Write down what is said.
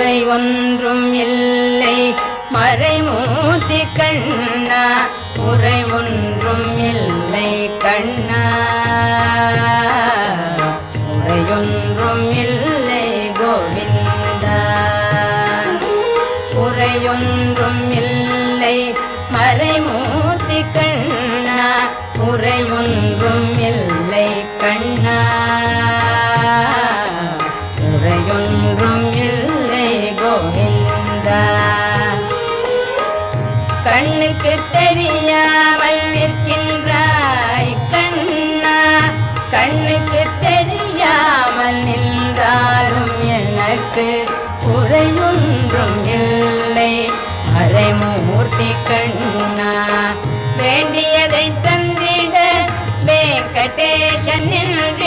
குறை ஒன்றும் இல்லை மறைமூர்த்தி கண்ணா குறை ஒன்றும் இல்லை கண்ணா குறையொன்றும் இல்லை கோவிந்தா குறையொன்றும் இல்லை மறைமூர்த்தி கண்ணா குறையொன்றும் இல்லை கண்ணா குறையொன்றும் இல்லை கோவிந்தா கண்ணுக்கு தெரியாமல் நிற்கின்றாய் கண்ணா கண்ணுக்கு தெரியாமல் நின்றாலும் எனக்கு குறையொன்றும் இல்லை மறைமூர்த்தி கண்ணா வேண்டியதை தந்திட வெங்கடேசன் நின்று